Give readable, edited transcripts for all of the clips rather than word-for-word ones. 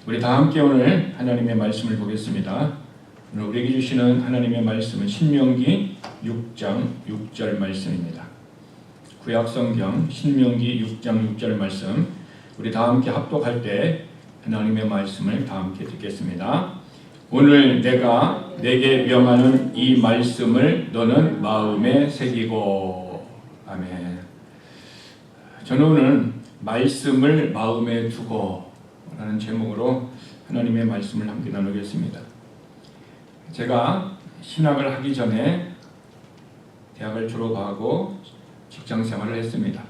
우리 다 함께 오늘 하나님의 말씀을 보겠습니다. 오늘 우리에게 주시는 하나님의 말씀은 신명기 6장 6절 말씀입니다. 구약성경 신명기 6장 6절 말씀, 우리 다 함께 합독할 때 하나님의 말씀을 다 함께 듣겠습니다. 오늘 내가 내게 명하는 이 말씀을 너는 마음에 새기고. 아멘. 저는 오늘 말씀을 마음에 두고 라는 제목으로 하나님의 말씀을 함께 나누겠습니다. 제가 신학을 하기 전에 대학을 졸업하고 직장 생활을 했습니다.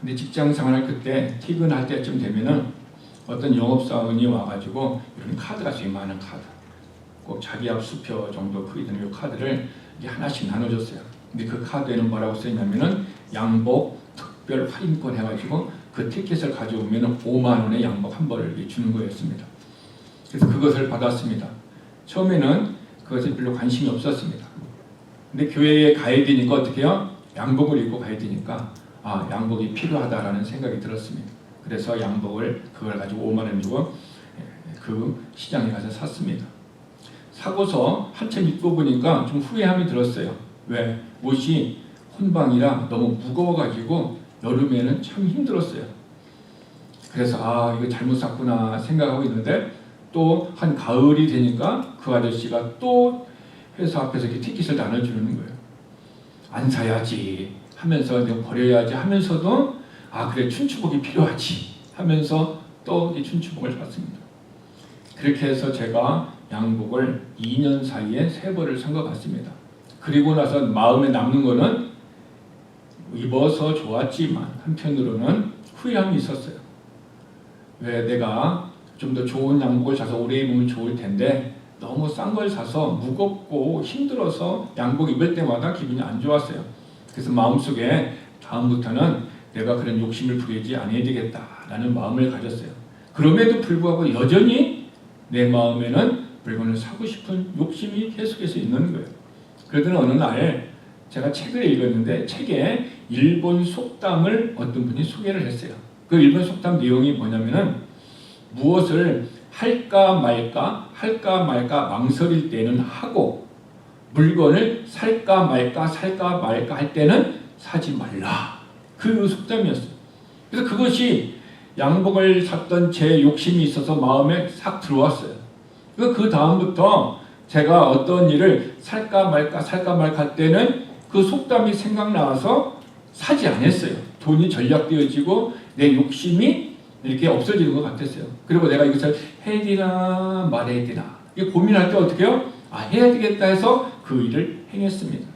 근데 직장 생활할 그때 퇴근할 때쯤 되면은 어떤 영업사원이 와가지고 이런 카드가 되게 많은 카드, 꼭 자기 앞 수표 정도 크기 되는 이 카드를 하나씩 나눠줬어요. 근데 그 카드에는 뭐라고 써있냐면은 양복 특별 할인권 해가지고 그 티켓을 가져오면 5만 원의 양복 한 벌을 주는 거였습니다. 그래서 그것을 받았습니다. 처음에는 그것에 별로 관심이 없었습니다. 근데 교회에 가야 되니까 어떻게 해요? 양복을 입고 가야 되니까 양복이 필요하다라는 생각이 들었습니다. 그래서 양복을 그걸 가지고 5만 원 주고 그 시장에 가서 샀습니다. 사고서 한참 입고 보니까 좀 후회함이 들었어요. 왜? 옷이 혼방이라 너무 무거워가지고 여름에는 참 힘들었어요. 그래서 이거 잘못 샀구나 생각하고 있는데 또 한 가을이 되니까 그 아저씨가 또 회사 앞에서 이렇게 티켓을 나눠주는 거예요. 안 사야지 하면서 내가 버려야지 하면서도 그래 춘추복이 필요하지 하면서 또 이 춘추복을 샀습니다. 그렇게 해서 제가 양복을 2년 사이에 3벌을 산 것 같습니다. 그리고 나서 마음에 남는 거는 입어서 좋았지만 한편으로는 후회함이 있었어요. 왜 내가 좀 더 좋은 양복을 사서 오래 입으면 좋을 텐데 너무 싼 걸 사서 무겁고 힘들어서 양복 입을 때마다 기분이 안 좋았어요. 그래서 마음속에 다음부터는 내가 그런 욕심을 부리지 않아야 되겠다라는 마음을 가졌어요. 그럼에도 불구하고 여전히 내 마음에는 물건을 사고 싶은 욕심이 계속해서 있는 거예요. 그러던 어느 날 제가 책을 읽었는데 책에 일본 속담을 어떤 분이 소개를 했어요. 그 일본 속담 내용이 뭐냐면은 무엇을 할까 말까 망설일 때는 하고 물건을 살까 말까 할 때는 사지 말라. 그 속담이었어요. 그래서 그것이 양복을 샀던 제 욕심이 있어서 마음에 싹 들어왔어요. 그 다음부터 제가 어떤 일을 살까 말까 할 때는 그 속담이 생각나서 사지 않았어요. 돈이 절약되어지고 내 욕심이 이렇게 없어지는 것 같았어요. 그리고 내가 이것을 해야 되나 말아야 되나 고민할 때 어떻게 해요? 해야 되겠다 해서 그 일을 행했습니다.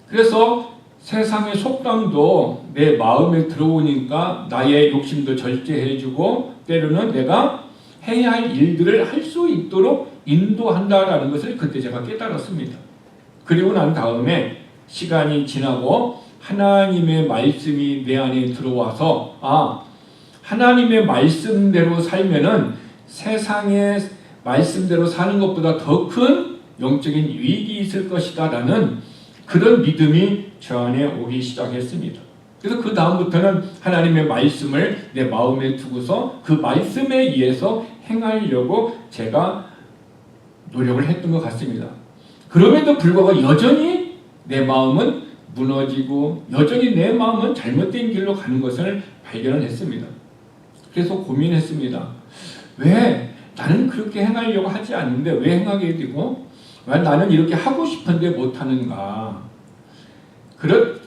그래서 세상의 속담도 내 마음에 들어오니까 나의 욕심도 절제해주고 때로는 내가 해야 할 일들을 할 수 있도록 인도한다라는 것을 그때 제가 깨달았습니다. 그리고 난 다음에 시간이 지나고 하나님의 말씀이 내 안에 들어와서 하나님의 말씀대로 살면은 세상의 말씀대로 사는 것보다 더 큰 영적인 유익이 있을 것이다 라는 그런 믿음이 저 안에 오기 시작했습니다. 그래서 그 다음부터는 하나님의 말씀을 내 마음에 두고서 그 말씀에 의해서 행하려고 제가 노력을 했던 것 같습니다. 그럼에도 불구하고 여전히 내 마음은 무너지고 여전히 내 마음은 잘못된 길로 가는 것을 발견을 했습니다. 그래서 고민했습니다. 왜 나는 그렇게 행하려고 하지 않는데 왜 행하게 되고 왜 나는 이렇게 하고 싶은데 못하는가. 그런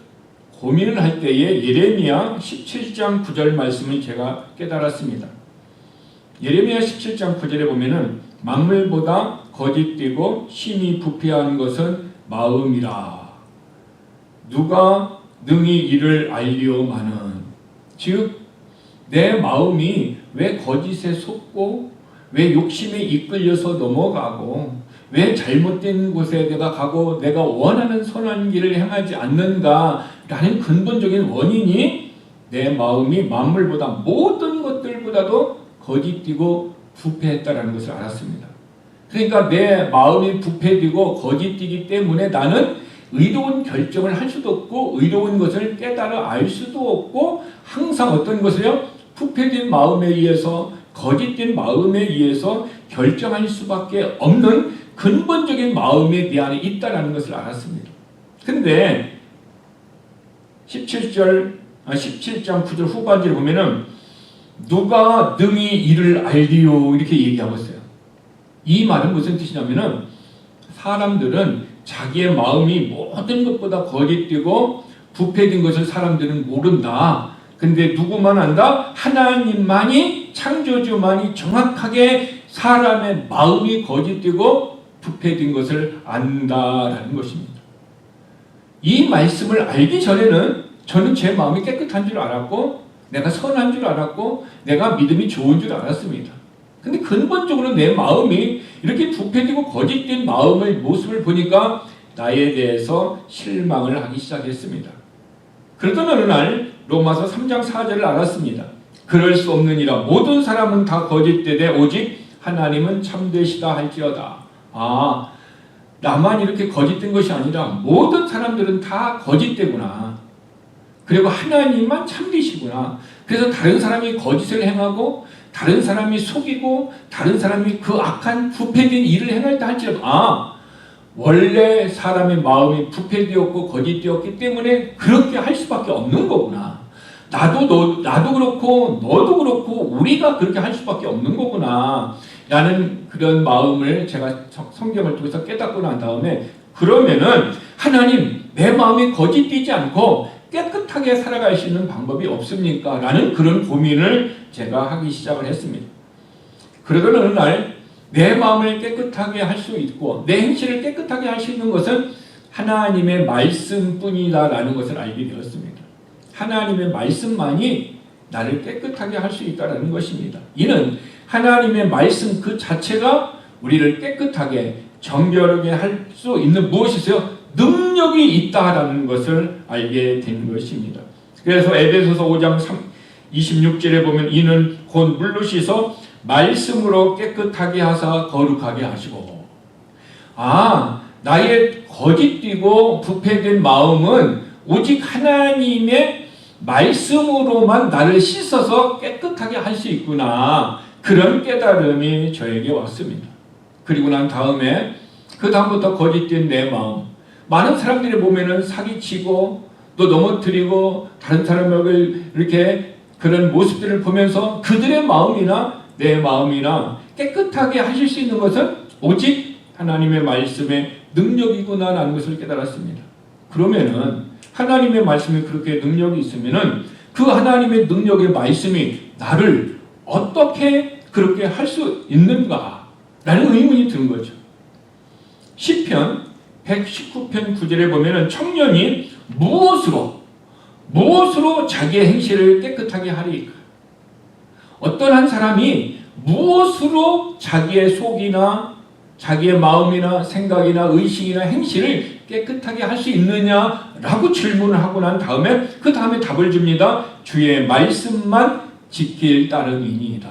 고민을 할 때에 예레미야 17장 9절 말씀을 제가 깨달았습니다. 예레미야 17장 9절에 보면은 만물보다 거짓되고 심히 부패한 것은 마음이라. 누가 능히 이를 알리오마는. 즉 내 마음이 왜 거짓에 속고 왜 욕심에 이끌려서 넘어가고 왜 잘못된 곳에 내가 가고 내가 원하는 선한 길을 행하지 않는가라는 근본적인 원인이 내 마음이 만물보다 모든 것들보다도 거짓되고 부패했다라는 것을 알았습니다. 그러니까 내 마음이 부패되고 거짓되기 때문에 나는 의로운 결정을 할 수도 없고 의로운 것을 깨달아 알 수도 없고 항상 어떤 것을요? 부패된 마음에 의해서 거짓된 마음에 의해서 결정할 수밖에 없는 근본적인 마음이 내 안에 있다는 것을 알았습니다. 근데 17장 9절 후반절에 보면은 누가 능히 이를 알리요 이렇게 얘기하고 있어요. 이 말은 무슨 뜻이냐면은 사람들은 자기의 마음이 모든 것보다 거짓되고 부패된 것을 사람들은 모른다. 근데 누구만 안다? 하나님만이, 창조주만이 정확하게 사람의 마음이 거짓되고 부패된 것을 안다라는 것입니다. 이 말씀을 알기 전에는 저는 제 마음이 깨끗한 줄 알았고 내가 선한 줄 알았고 내가 믿음이 좋은 줄 알았습니다. 근데 근본적으로 내 마음이 이렇게 부패되고 거짓된 마음의 모습을 보니까 나에 대해서 실망을 하기 시작했습니다. 그러던 어느 날 로마서 3장 4절을 알았습니다. 그럴 수 없느니라 모든 사람은 다 거짓되되 오직 하나님은 참되시다 할지어다. 나만 이렇게 거짓된 것이 아니라 모든 사람들은 다 거짓되구나. 그리고 하나님만 참되시구나. 그래서 다른 사람이 거짓을 행하고 다른 사람이 속이고 다른 사람이 그 악한 부패된 일을 행할 때 할지라도 원래 사람의 마음이 부패되었고 거짓되었기 때문에 그렇게 할 수밖에 없는 거구나. 나도 그렇고 너도 그렇고 우리가 그렇게 할 수밖에 없는 거구나 라는 그런 마음을 제가 성경을 통해서 깨닫고 난 다음에 그러면은 하나님 내 마음이 거짓되지 않고 깨끗하게 살아갈 수 있는 방법이 없습니까? 라는 그런 고민을 제가 하기 시작을 했습니다. 그러던 어느 날 내 마음을 깨끗하게 할 수 있고 내 행실을 깨끗하게 할 수 있는 것은 하나님의 말씀뿐이다 라는 것을 알게 되었습니다. 하나님의 말씀만이 나를 깨끗하게 할 수 있다는 것입니다. 이는 하나님의 말씀 그 자체가 우리를 깨끗하게 정결하게 할 수 있는 무엇이세요? 능력이 있다라는 것을 알게 된 것입니다. 그래서 에베소서 5장 26절에 보면 이는 곧 물로 씻어 말씀으로 깨끗하게 하사 거룩하게 하시고 나의 거짓되고 부패된 마음은 오직 하나님의 말씀으로만 나를 씻어서 깨끗하게 할 수 있구나. 그런 깨달음이 저에게 왔습니다. 그리고 난 다음에 그 다음부터 거짓된 내 마음 많은 사람들이 보면은 사기치고 또 넘어뜨리고 다른 사람을 이렇게 그런 모습들을 보면서 그들의 마음이나 내 마음이나 깨끗하게 하실 수 있는 것은 오직 하나님의 말씀의 능력이구나라는 것을 깨달았습니다. 그러면은 하나님의 말씀이 그렇게 능력이 있으면은 그 하나님의 능력의 말씀이 나를 어떻게 그렇게 할 수 있는가라는 의문이 드는 거죠. 시편 119편 9절에 보면은 청년이 무엇으로 자기의 행실을 깨끗하게 하리까? 어떤 한 사람이 무엇으로 자기의 속이나 자기의 마음이나 생각이나 의식이나 행실을 깨끗하게 할 수 있느냐라고 질문을 하고 난 다음에 그 다음에 답을 줍니다. 주의 말씀만 지킬 따름이니이다.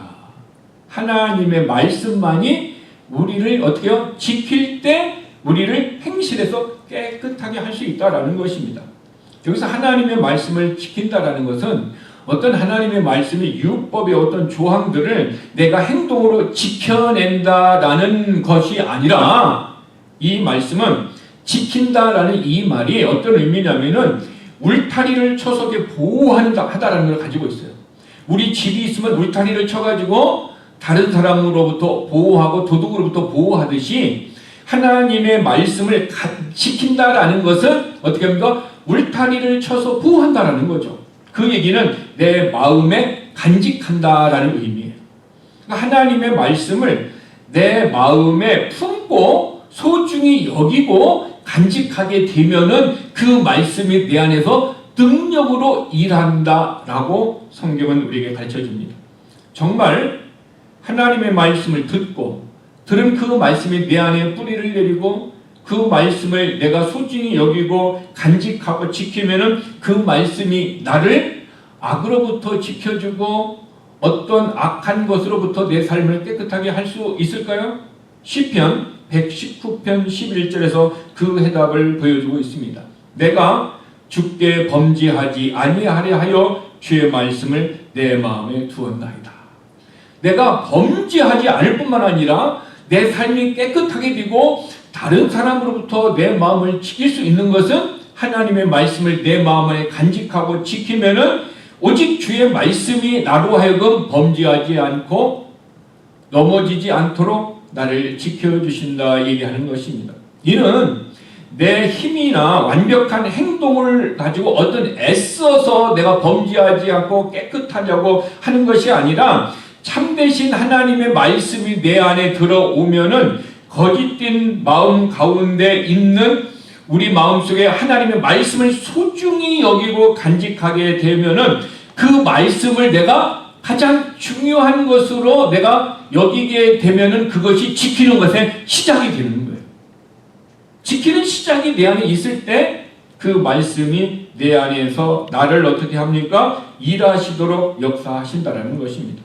하나님의 말씀만이 우리를 어떻게요? 지킬 때 우리를 행실에서 깨끗하게 할 수 있다라는 것입니다. 여기서 하나님의 말씀을 지킨다라는 것은 어떤 하나님의 말씀이 율법의 어떤 조항들을 내가 행동으로 지켜낸다라는 것이 아니라 이 말씀은 지킨다라는 이 말이 어떤 의미냐면은 울타리를 쳐서 보호하다라는 걸 가지고 있어요. 우리 집이 있으면 울타리를 쳐가지고 다른 사람으로부터 보호하고 도둑으로부터 보호하듯이 하나님의 말씀을 지킨다라는 것은 어떻게 합니까? 울타리를 쳐서 보호한다라는 거죠. 그 얘기는 내 마음에 간직한다라는 의미예요. 그러니까 하나님의 말씀을 내 마음에 품고 소중히 여기고 간직하게 되면은 그 말씀이 내 안에서 능력으로 일한다라고 성경은 우리에게 가르쳐줍니다. 정말 하나님의 말씀을 듣고 들은 그 말씀이 내 안에 뿌리를 내리고 그 말씀을 내가 소중히 여기고 간직하고 지키면은 그 말씀이 나를 악으로부터 지켜주고 어떤 악한 것으로부터 내 삶을 깨끗하게 할 수 있을까요? 시편 119편 11절에서 그 해답을 보여주고 있습니다. 내가 주께 범죄하지 아니하려 하여 주의 말씀을 내 마음에 두었나이다. 내가 범죄하지 않을 뿐만 아니라 내 삶이 깨끗하게 되고 다른 사람으로부터 내 마음을 지킬 수 있는 것은 하나님의 말씀을 내 마음에 간직하고 지키면은 오직 주의 말씀이 나로 하여금 범죄하지 않고 넘어지지 않도록 나를 지켜주신다 얘기하는 것입니다. 이는 내 힘이나 완벽한 행동을 가지고 어떤 애써서 내가 범죄하지 않고 깨끗하려고 하는 것이 아니라 참되신 하나님의 말씀이 내 안에 들어오면은 거짓된 마음 가운데 있는 우리 마음속에 하나님의 말씀을 소중히 여기고 간직하게 되면은 그 말씀을 내가 가장 중요한 것으로 내가 여기게 되면은 그것이 지키는 것의 시작이 되는 거예요. 지키는 시작이 내 안에 있을 때 그 말씀이 내 안에서 나를 어떻게 합니까? 일하시도록 역사하신다라는 것입니다.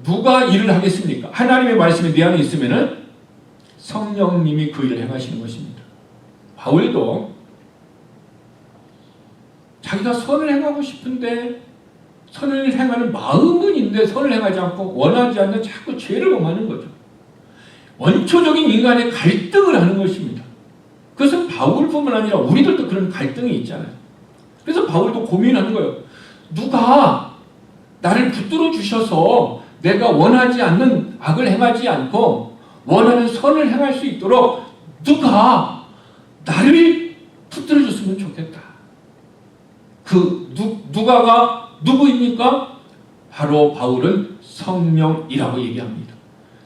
누가 일을 하겠습니까? 하나님의 말씀이 내 안에 있으면은 성령님이 그 일을 행하시는 것입니다. 바울도 자기가 선을 행하고 싶은데 선을 행하는 마음은 있는데 선을 행하지 않고 원하지 않는 자꾸 죄를 범하는 거죠. 원초적인 인간의 갈등을 하는 것입니다. 그것은 바울뿐만 아니라 우리들도 그런 갈등이 있잖아요. 그래서 바울도 고민하는 거예요. 누가 나를 붙들어 주셔서 내가 원하지 않는 악을 행하지 않고 원하는 선을 행할 수 있도록 누가 나를 붙들어 줬으면 좋겠다. 그 누가가 누구입니까? 바로 바울은 성령이라고 얘기합니다.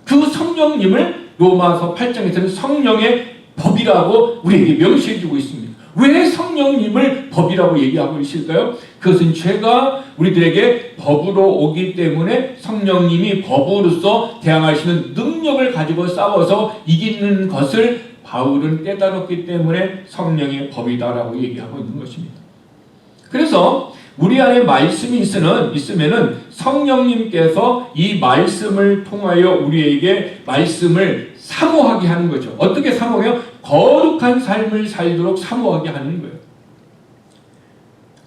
그 성령님을 로마서 8장에서는 성령의 법이라고 우리에게 명시해주고 있습니다. 왜 성령님을 법이라고 얘기하고 있을까요? 그것은 죄가 우리들에게 법으로 오기 때문에 성령님이 법으로서 대항하시는 능력을 가지고 싸워서 이기는 것을 바울은 깨달았기 때문에 성령의 법이다라고 얘기하고 있는 것입니다. 그래서 우리 안에 말씀이 있으면은 성령님께서 이 말씀을 통하여 우리에게 말씀을 사모하게 하는 거죠. 어떻게 사모해요? 거룩한 삶을 살도록 사모하게 하는 거예요.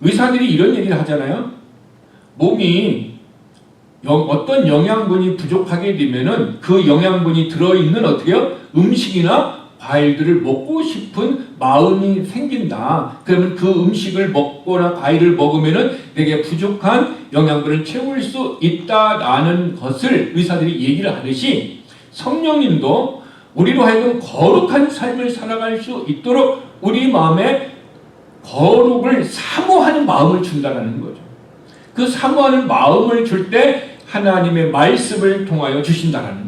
의사들이 이런 얘기를 하잖아요. 몸이 어떤 영양분이 부족하게 되면은 그 영양분이 들어있는 어떻게요? 음식이나 과일들을 먹고 싶은 마음이 생긴다. 그러면 그 음식을 먹거나 과일을 먹으면은 내게 부족한 영양분을 채울 수 있다라는 것을 의사들이 얘기를 하듯이 성령님도 우리로 하여금 거룩한 삶을 살아갈 수 있도록 우리 마음에 거룩을 사모하는 마음을 준다는 거죠. 그 사모하는 마음을 줄 때 하나님의 말씀을 통하여 주신다는 거예요.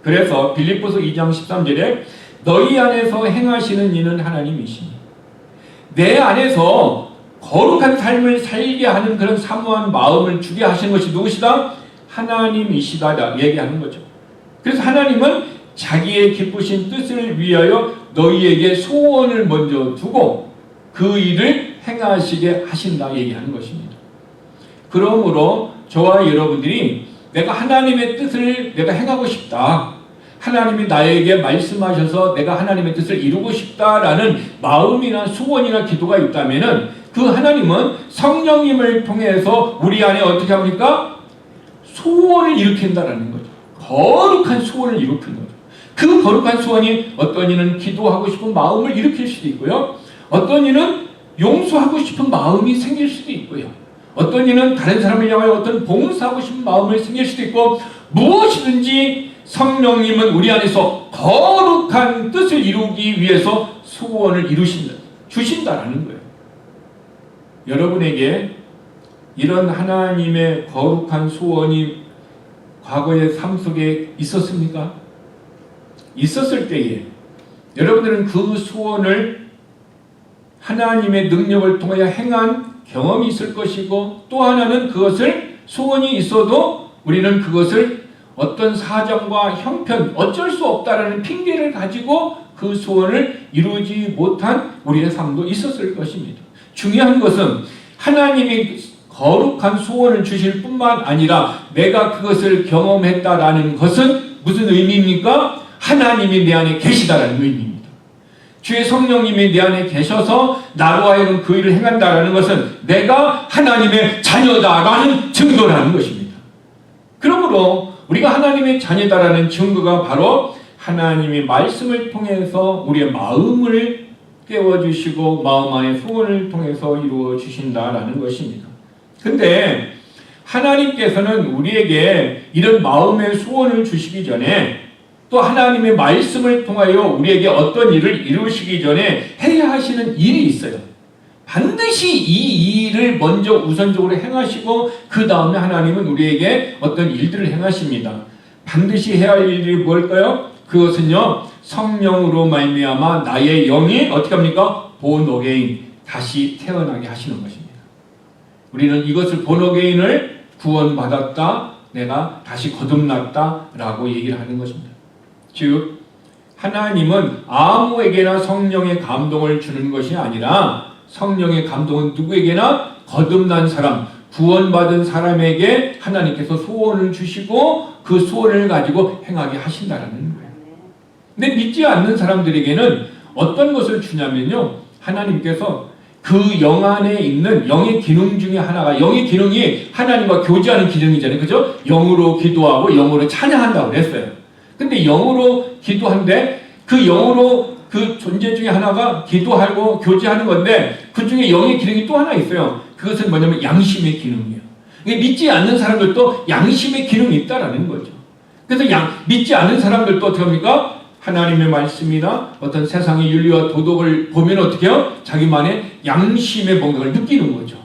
그래서 빌립보서 2장 13절에 너희 안에서 행하시는 이는 하나님이시니 내 안에서 거룩한 삶을 살게 하는 그런 사모한 마음을 주게 하시는 것이 누구시다? 하나님이시다 얘기하는 거죠. 그래서 하나님은 자기의 기쁘신 뜻을 위하여 너희에게 소원을 먼저 두고 그 일을 행하시게 하신다 얘기하는 것입니다. 그러므로 저와 여러분들이 내가 하나님의 뜻을 내가 행하고 싶다. 하나님이 나에게 말씀하셔서 내가 하나님의 뜻을 이루고 싶다라는 마음이나 소원이나 기도가 있다면은 그 하나님은 성령님을 통해서 우리 안에 어떻게 합니까? 소원을 일으킨다라는 거죠. 거룩한 소원을 일으키는 거죠. 그 거룩한 소원이 어떤 이는 기도하고 싶은 마음을 일으킬 수도 있고요. 어떤 이는 용서하고 싶은 마음이 생길 수도 있고요. 어떤 이는 다른 사람을 향하여 어떤 봉사하고 싶은 마음을 생길 수도 있고 무엇이든지 성령님은 우리 안에서 거룩한 뜻을 이루기 위해서 소원을 주신다라는 거예요. 여러분에게 이런 하나님의 거룩한 소원이 과거의 삶 속에 있었습니까? 있었을 때에 여러분들은 그 소원을 하나님의 능력을 통하여 행한 경험이 있을 것이고 또 하나는 그것을 소원이 있어도 우리는 그것을 어떤 사정과 형편 어쩔 수 없다라는 핑계를 가지고 그 소원을 이루지 못한 우리의 삶도 있었을 것입니다. 중요한 것은 하나님이 거룩한 소원을 주실 뿐만 아니라 내가 그것을 경험했다라는 것은 무슨 의미입니까? 하나님이 내 안에 계시다라는 의미입니다. 주의 성령님이 내 안에 계셔서 나로 하여금 그 일을 행한다라는 것은 내가 하나님의 자녀다라는 증거라는 것입니다. 그러므로 우리가 하나님의 자녀다라는 증거가 바로 하나님의 말씀을 통해서 우리의 마음을 깨워주시고 마음 안의 소원을 통해서 이루어 주신다라는 것입니다. 근데 하나님께서는 우리에게 이런 마음의 소원을 주시기 전에 또 하나님의 말씀을 통하여 우리에게 어떤 일을 이루시기 전에 해야 하시는 일이 있어요. 반드시 이 일을 먼저 우선적으로 행하시고 그 다음에 하나님은 우리에게 어떤 일들을 행하십니다. 반드시 해야 할 일이 뭘까요? 그것은요, 성령으로 말미암아 나의 영이 어떻게 합니까? born again, 다시 태어나게 하시는 것입니다. 우리는 이것을 born again을 구원받았다, 내가 다시 거듭났다 라고 얘기를 하는 것입니다. 즉 하나님은 아무에게나 성령의 감동을 주는 것이 아니라 성령의 감동은 누구에게나 거듭난 사람, 구원받은 사람에게 하나님께서 소원을 주시고 그 소원을 가지고 행하게 하신다는 거예요. 근데 믿지 않는 사람들에게는 어떤 것을 주냐면요, 하나님께서 그 영 안에 있는 영의 기능 중에 하나가, 영의 기능이 하나님과 교제하는 기능이잖아요. 그죠? 영으로 기도하고 영으로 찬양한다고 그랬어요. 근데 영으로 기도하는데 그 영으로 그 존재 중에 하나가 기도하고 교제하는 건데 그 중에 영의 기능이 또 하나 있어요. 그것은 뭐냐면 양심의 기능이에요. 믿지 않는 사람들도 양심의 기능이 있다라는 거죠. 그래서 믿지 않는 사람들도 어떻게 합니까? 하나님의 말씀이나 어떤 세상의 윤리와 도덕을 보면 어떻게 해요? 자기만의 양심의 뭔가를 느끼는 거죠.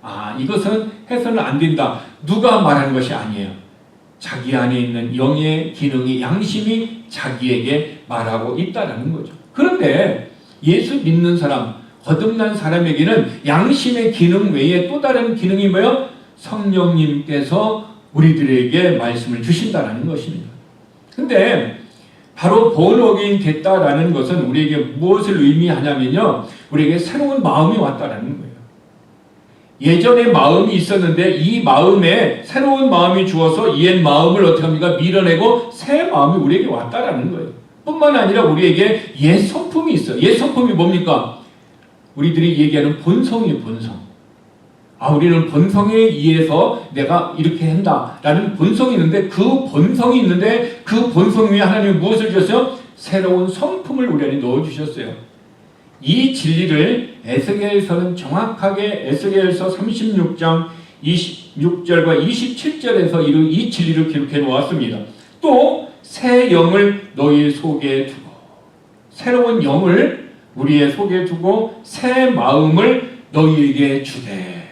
아, 이것은 해서는 안 된다. 누가 말하는 것이 아니에요. 자기 안에 있는 영의 기능이, 양심이 자기에게 말하고 있다라는 거죠. 그런데 예수 믿는 사람, 거듭난 사람에게는 양심의 기능 외에 또 다른 기능이 뭐예요? 성령님께서 우리들에게 말씀을 주신다라는 것입니다. 근데 바로 born again 됐다라는 것은 우리에게 무엇을 의미하냐면요, 우리에게 새로운 마음이 왔다라는 거예요. 예전에 마음이 있었는데 이 마음에 새로운 마음이 주어서 옛 마음을 어떻게 합니까? 밀어내고 새 마음이 우리에게 왔다라는 거예요. 뿐만 아니라 우리에게 옛 성품이 있어요. 옛 성품이 뭡니까? 우리들이 얘기하는 본성이에요, 본성. 아, 우리는 본성에 의해서 내가 이렇게 한다라는 본성이 있는데 그 본성이 있는데 그 본성 위에 하나님이 무엇을 주셨어요? 새로운 성품을 우리 안에 넣어주셨어요. 이 진리를 에스겔서는 정확하게 에스겔서 36장 26절과 27절에서 이 진리를 기록해 놓았습니다. 또 새 영을 너희 속에 두고, 새로운 영을 우리의 속에 두고 새 마음을 너희에게 주되,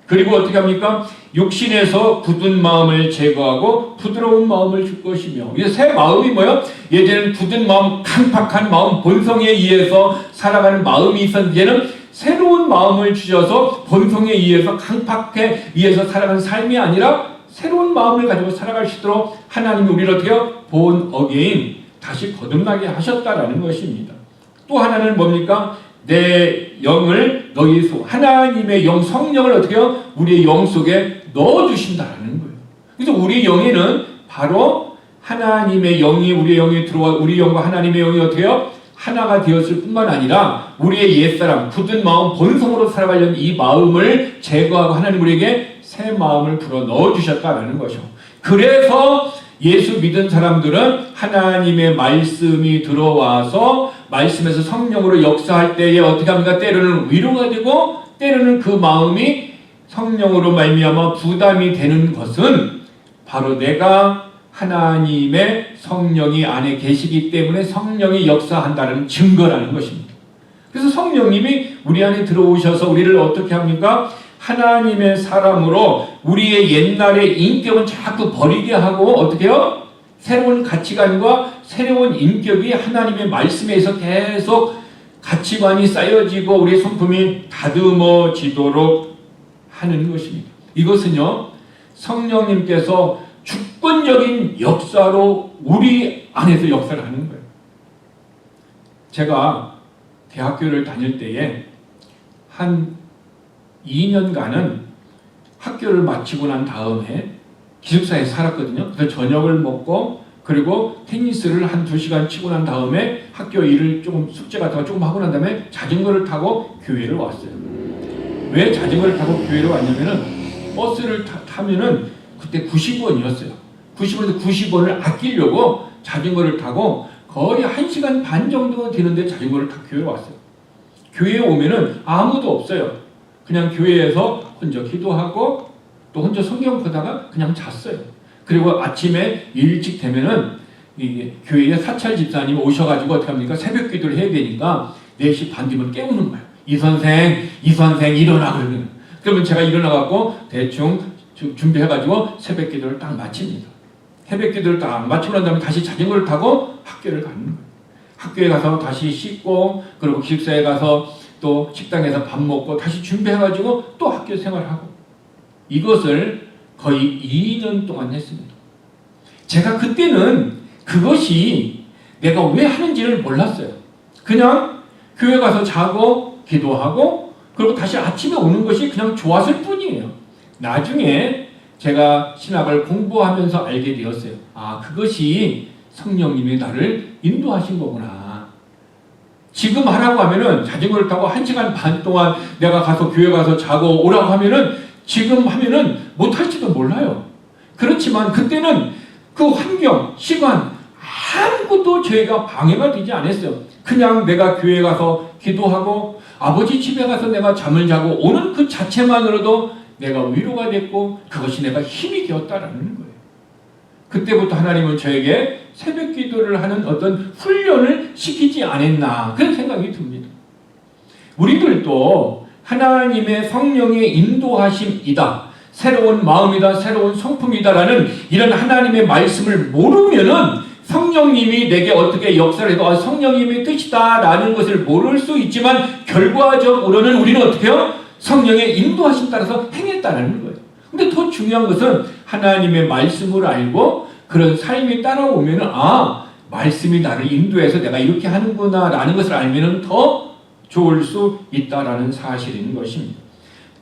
그리고 어떻게 합니까? 육신에서 굳은 마음을 제거하고 부드러운 마음을 줄 것이며, 이제 새 마음이 뭐예요? 예전에는 굳은 마음, 강팍한 마음, 본성에 의해서 살아가는 마음이 있었는데 이제는 새로운 마음을 주셔서 본성에 의해서 강팍해 의해서 살아가는 삶이 아니라 새로운 마음을 가지고 살아갈 수 있도록 하나님이 우리를 어떻게 해요? born again, 다시 거듭나게 하셨다라는 것입니다. 또 하나는 뭡니까? 내 영을 너희 속, 하나님의 영, 성령을 어떻게 해요? 우리의 영 속에 넣어주신다는 거예요. 그래서 우리 영에는 바로 하나님의 영이 우리의 영에 들어와 우리 영과 하나님의 영이 어떻게 해요? 하나가 되었을 뿐만 아니라 우리의 옛사람, 굳은 마음, 본성으로 살아가려는 이 마음을 제거하고 하나님 우리에게 새 마음을 불어 넣어주셨다는 것이죠. 그래서 예수 믿은 사람들은 하나님의 말씀이 들어와서 말씀에서 성령으로 역사할 때에 어떻게 합니까? 때로는 위로가 되고 때로는 그 마음이 성령으로 말미암아 부담이 되는 것은 바로 내가 하나님의 성령이 안에 계시기 때문에 성령이 역사한다는 증거라는 것입니다. 그래서 성령님이 우리 안에 들어오셔서 우리를 어떻게 합니까? 하나님의 사람으로 우리의 옛날의 인격은 자꾸 버리게 하고 어떻게 해요? 새로운 가치관과 새로운 인격이 하나님의 말씀에서 계속 가치관이 쌓여지고 우리의 성품이 다듬어지도록 하는 것입니다. 이것은요, 성령님께서 주권적인 역사로 우리 안에서 역사를 하는 거예요. 제가 대학교를 다닐 때에 한 2년간은 학교를 마치고 난 다음에 기숙사에 살았거든요. 그래서 저녁을 먹고 그리고 테니스를 한 2시간 치고 난 다음에 학교 일을 조금 숙제 같은 거 조금 하고 난 다음에 자전거를 타고 교회를 왔어요. 왜 자전거를 타고 교회를 왔냐면은 버스를 타면은 그때 90원이었어요. 90원에서 90원을 아끼려고 자전거를 타고 거의 1시간 반 정도 되는데 자전거를 타고 교회에 왔어요. 교회에 오면은 아무도 없어요. 그냥 교회에서 혼자 기도하고 또 혼자 성경 보다가 그냥 잤어요. 그리고 아침에 일찍 되면은 이게 교회에 사찰 집사님이 오셔가지고 어떻게 합니까? 새벽 기도를 해야 되니까 4시 반 되면 깨우는 거예요. 이 선생 일어나 그러면. 그러면 제가 일어나갖고 대충 준비해가지고 새벽 기도를 딱 마칩니다. 새벽 기도를 딱 마치고 난 다음에 다시 자전거를 타고 학교를 가는 거예요. 학교에 가서 다시 씻고 그리고 기숙사에 가서 또 식당에서 밥 먹고 다시 준비해가지고 또 학교 생활하고 이것을 거의 2년 동안 했습니다. 제가 그때는 그것이 내가 왜 하는지를 몰랐어요. 그냥 교회 가서 자고 기도하고 그리고 다시 아침에 오는 것이 그냥 좋았을 뿐이에요. 나중에 제가 신학을 공부하면서 알게 되었어요. 아, 그것이 성령님이 나를 인도하신 거구나. 지금 하라고 하면은 자전거를 타고 1시간 반 동안 내가 가서 교회 가서 자고 오라고 하면은 지금 하면은 못할지도 몰라요. 그렇지만 그때는 그 환경, 시간 아무것도 저희가 방해가 되지 않았어요. 그냥 내가 교회 가서 기도하고 아버지 집에 가서 내가 잠을 자고 오는 그 자체만으로도 내가 위로가 됐고 그것이 내가 힘이 되었다라는 거예요. 그때부터 하나님은 저에게 새벽 기도를 하는 어떤 훈련을 시키지 않았나 그런 생각이 듭니다. 우리들도 하나님의 성령의 인도하심이다. 새로운 마음이다. 새로운 성품이다라는 이런 하나님의 말씀을 모르면은 성령님이 내게 어떻게 역사를 해도 성령님의 뜻이다라는 것을 모를 수 있지만 결과적으로는 우리는 어떻게 해요? 성령의 인도하심 따라서 행했다는 거예요. 근데 더 중요한 것은 하나님의 말씀을 알고 그런 삶이 따라오면 말씀이 나를 인도해서 내가 이렇게 하는구나 라는 것을 알면 더 좋을 수 있다라는 사실인 것입니다.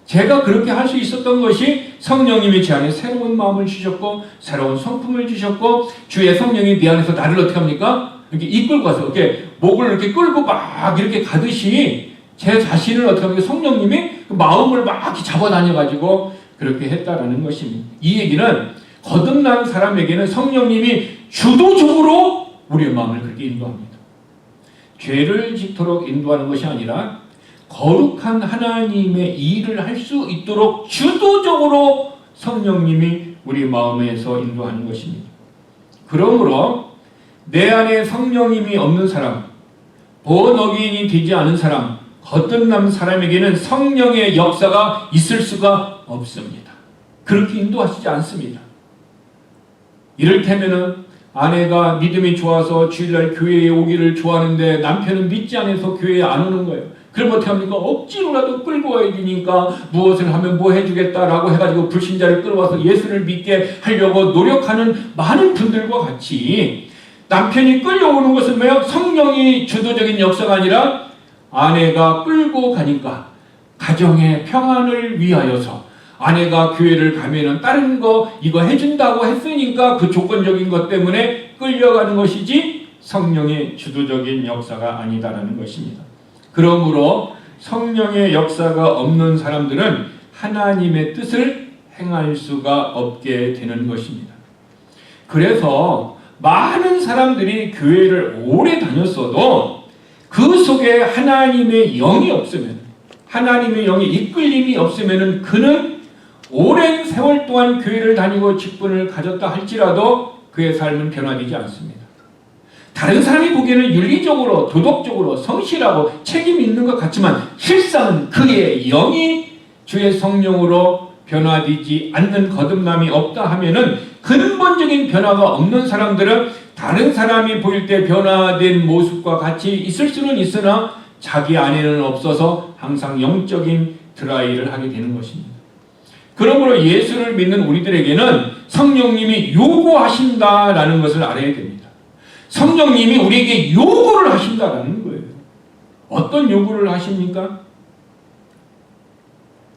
제가 그렇게 할 수 있었던 것이 성령님이 제 안에 새로운 마음을 주셨고 새로운 성품을 주셨고 주의 성령이 내 안에서 나를 어떻게 합니까? 이렇게 이끌고 가서 이렇게 목을 이렇게 끌고 막 이렇게 가듯이 제 자신을 어떻게 합니까? 성령님이 그 마음을 막 이렇게 잡아다녀가지고 그렇게 했다라는 것입니다. 이 얘기는 거듭난 사람에게는 성령님이 주도적으로 우리의 마음을 그렇게 인도합니다. 죄를 짓도록 인도하는 것이 아니라 거룩한 하나님의 일을 할 수 있도록 주도적으로 성령님이 우리 마음에서 인도하는 것입니다. 그러므로 내 안에 성령님이 없는 사람, 본어게인이 되지 않은 사람, 거듭난 사람에게는 성령의 역사가 있을 수가 없습니다. 그렇게 인도하시지 않습니다. 이를테면은 아내가 믿음이 좋아서 주일날 교회에 오기를 좋아하는데 남편은 믿지 않아서 교회에 안 오는 거예요. 그럼 어떻게 합니까? 억지로라도 끌고 와야 되니까 무엇을 하면 뭐 해주겠다라고 해가지고 불신자를 끌어와서 예수를 믿게 하려고 노력하는 많은 분들과 같이 남편이 끌려오는 것은 뭐예요? 성령이 주도적인 역사가 아니라 아내가 끌고 가니까 가정의 평안을 위하여서 아내가 교회를 가면은 다른 거 이거 해준다고 했으니까 그 조건적인 것 때문에 끌려가는 것이지 성령의 주도적인 역사가 아니다라는 것입니다. 그러므로 성령의 역사가 없는 사람들은 하나님의 뜻을 행할 수가 없게 되는 것입니다. 그래서 많은 사람들이 교회를 오래 다녔어도 그 속에 하나님의 영이 없으면, 하나님의 영의 이끌림이 없으면 그는 오랜 세월 동안 교회를 다니고 직분을 가졌다 할지라도 그의 삶은 변화되지 않습니다. 다른 사람이 보기에는 윤리적으로, 도덕적으로 성실하고 책임 있는 것 같지만 실상은 그의 영이 주의 성령으로 변화되지 않는 거듭남이 없다 하면은 근본적인 변화가 없는 사람들은 다른 사람이 보일 때 변화된 모습과 같이 있을 수는 있으나 자기 안에는 없어서 항상 영적인 드라이를 하게 되는 것입니다. 그러므로 예수를 믿는 우리들에게는 성령님이 요구하신다라는 것을 알아야 됩니다. 성령님이 우리에게 요구를 하신다라는 거예요. 어떤 요구를 하십니까?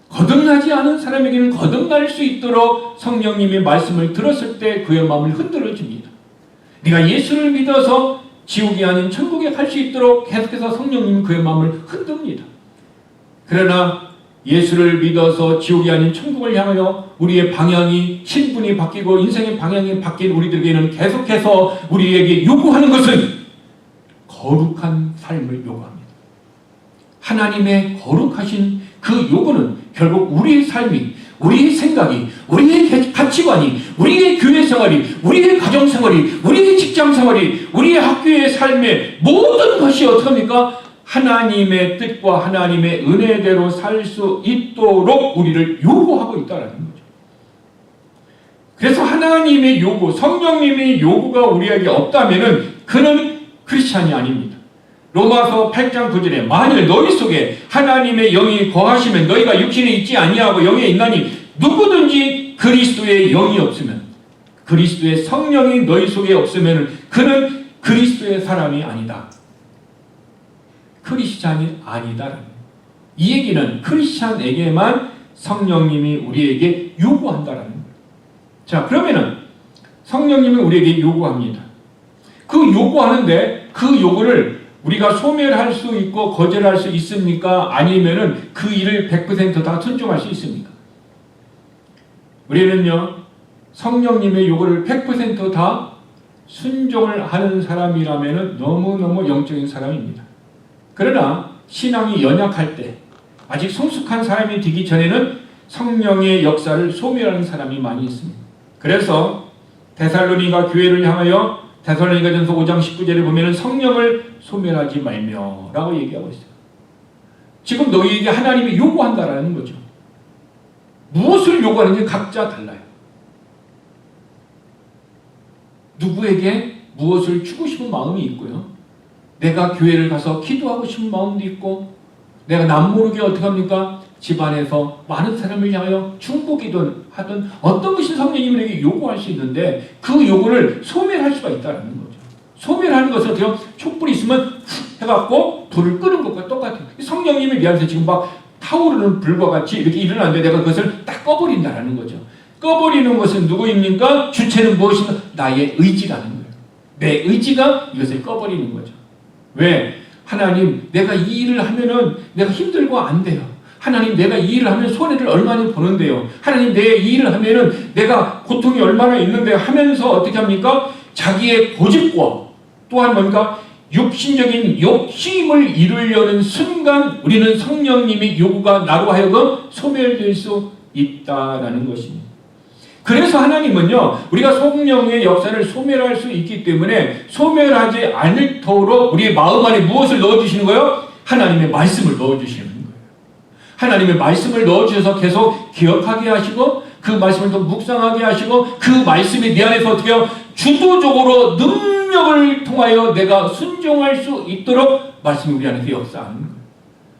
거듭나지 않은 사람에게는 거듭날 수 있도록 성령님의 말씀을 들었을 때 그의 마음을 흔들어 줍니다. 네가 예수를 믿어서 지옥이 아닌 천국에 갈 수 있도록 계속해서 성령님이 그의 마음을 흔듭니다. 그러나 예수를 믿어서 지옥이 아닌 천국을 향하여 우리의 방향이, 신분이 바뀌고 인생의 방향이 바뀐 우리들에게는 계속해서 우리에게 요구하는 것은 거룩한 삶을 요구합니다. 하나님의 거룩하신 그 요구는 결국 우리의 삶이, 우리의 생각이, 우리의 가치관이, 우리의 교회 생활이, 우리의 가정 생활이, 우리의 직장 생활이, 우리의 학교의 삶의 모든 것이 어떻습니까? 하나님의 뜻과 하나님의 은혜대로 살 수 있도록 우리를 요구하고 있다는 거죠. 그래서 하나님의 요구, 성령님의 요구가 우리에게 없다면 그는 크리스찬이 아닙니다. 로마서 8장 9절에 만일 너희 속에 하나님의 영이 거하시면 너희가 육신에 있지 아니하고 영에 있나니 누구든지 그리스도의 영이 없으면, 그리스도의 성령이 너희 속에 없으면 그는 그리스도의 사람이 아니다. 크리스찬이 아니다. 이 얘기는 크리스찬에게만 성령님이 우리에게 요구한다라는 거예요. 자, 그러면은 성령님이 우리에게 요구합니다. 그 요구하는데 그 요구를 우리가 소멸할 수 있고 거절할 수 있습니까? 아니면은 그 일을 100% 다 순종할 수 있습니까? 우리는요, 성령님의 요구를 100% 다 순종을 하는 사람이라면은 너무너무 영적인 사람입니다. 그러나 신앙이 연약할 때, 아직 성숙한 사람이 되기 전에는 성령의 역사를 소멸하는 사람이 많이 있습니다. 그래서 데살로니가 교회를 향하여 데살로니가전서 5장 19절에 보면 성령을 소멸하지 말며 라고 얘기하고 있어요. 지금 너희에게 하나님이 요구한다라는 거죠. 무엇을 요구하는지 각자 달라요. 누구에게 무엇을 주고 싶은 마음이 있고요. 내가 교회를 가서 기도하고 싶은 마음도 있고, 내가 남모르게 어떻게 합니까? 집안에서 많은 사람을 향하여 중보기도 하든 어떤 것이 성령님에게 요구할 수 있는데 그 요구를 소멸할 수가 있다는 거죠. 소멸하는 것은 어떻게 촛불이 있으면 훅 해갖고 불을 끄는 것과 똑같아요. 성령님이 미안해서 지금 막 타오르는 불과 같이 이렇게 일어나는데 내가 그것을 딱 꺼버린다는 거죠. 꺼버리는 것은 누구입니까? 주체는 무엇인가? 나의 의지라는 거예요. 내 의지가 이것을 꺼버리는 거죠. 왜? 하나님, 내가 이 일을 하면은 내가 힘들고 안 돼요. 하나님, 내가 이 일을 하면 손해를 얼마나 보는데요. 하나님, 내 이 일을 하면은 내가 고통이 얼마나 있는데 하면서 어떻게 합니까? 자기의 고집과 또한 뭔가 육신적인 욕심을 이루려는 순간 우리는 성령님의 요구가 나로 하여금 소멸될 수 있다라는 것입니다. 그래서 하나님은요, 우리가 성령의 역사를 소멸할 수 있기 때문에 소멸하지 않도록 우리의 마음 안에 무엇을 넣어주시는 거예요? 하나님의 말씀을 넣어주시는 거예요. 하나님의 말씀을 넣어주셔서 계속 기억하게 하시고 그 말씀을 또 묵상하게 하시고 그 말씀이 내 안에서 어떻게 해요? 주도적으로 능력을 통하여 내가 순종할 수 있도록 말씀이 우리 안에서 역사하는 거예요.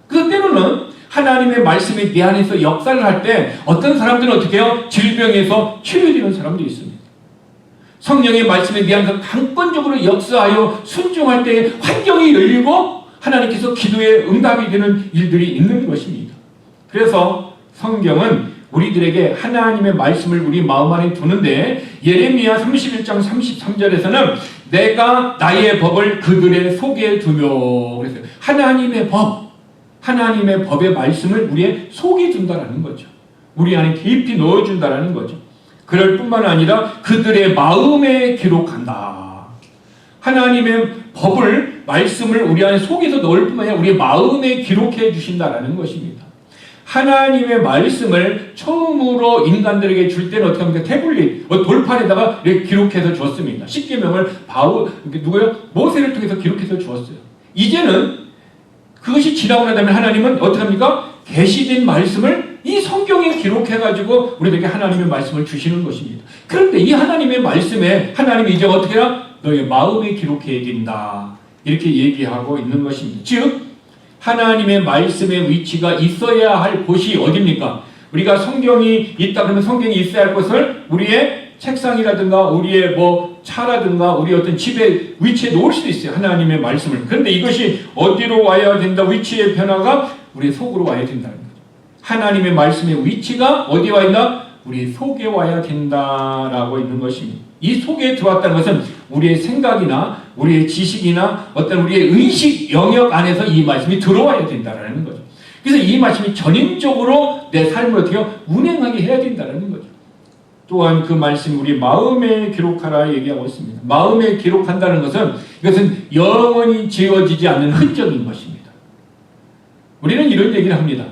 그 때로는 하나님의 말씀이 내 안에서 역사를 할 때 어떤 사람들은 어떻게 해요? 질병에서 치료되는 사람도 있습니다. 성령의 말씀이 내 안에서 강권적으로 역사하여 순종할 때 환경이 열리고 하나님께서 기도에 응답이 되는 일들이 있는 것입니다. 그래서 성경은 우리들에게 하나님의 말씀을 우리 마음 안에 두는데 예레미야 31장 33절에서는 내가 나의 법을 그들의 속에 두며 그랬어요. 하나님의 법, 하나님의 법의 말씀을 우리의 속에 둔다라는 거죠. 우리 안에 깊이 넣어준다라는 거죠. 그럴 뿐만 아니라 그들의 마음에 기록한다. 하나님의 법을, 말씀을 우리 안에 속에서 넣을 뿐만 아니라 우리의 마음에 기록해 주신다라는 것입니다. 하나님의 말씀을 처음으로 인간들에게 줄 때는 어떻게 합니까? 태블릿, 돌판에다가 이렇게 기록해서 주었습니다. 십계명을 누구요? 모세를 통해서 기록해서 주었어요. 이제는 그것이 지나고 나면 하나님은 어떻게 합니까? 계시된 말씀을 이 성경에 기록해가지고 우리에게 하나님의 말씀을 주시는 것입니다. 그런데 이 하나님의 말씀에 하나님이 이제 어떻게 해야? 너의 마음에 기록해야 된다. 이렇게 얘기하고 있는 것입니다. 즉 하나님의 말씀의 위치가 있어야 할 곳이 어디입니까? 우리가 성경이 있다 그러면 성경이 있어야 할 것을 우리의 책상이라든가 우리의 차라든가 우리 어떤 집에 위치에 놓을 수도 있어요. 하나님의 말씀을. 그런데 이것이 어디로 와야 된다? 위치의 변화가 우리 속으로 와야 된다는 거죠. 하나님의 말씀의 위치가 어디에 와 있나? 우리 속에 와야 된다라고 있는 것입니다. 이 속에 들어왔다는 것은 우리의 생각이나 우리의 지식이나 어떤 우리의 의식 영역 안에서 이 말씀이 들어와야 된다라는 거죠. 그래서 이 말씀이 전인적으로 내 삶을 어떻게 운행하게 해야 된다는 거죠. 또한 그 말씀 우리 마음에 기록하라 얘기하고 있습니다. 마음에 기록한다는 것은 이것은 영원히 지워지지 않는 흔적인 것입니다. 우리는 이런 얘기를 합니다.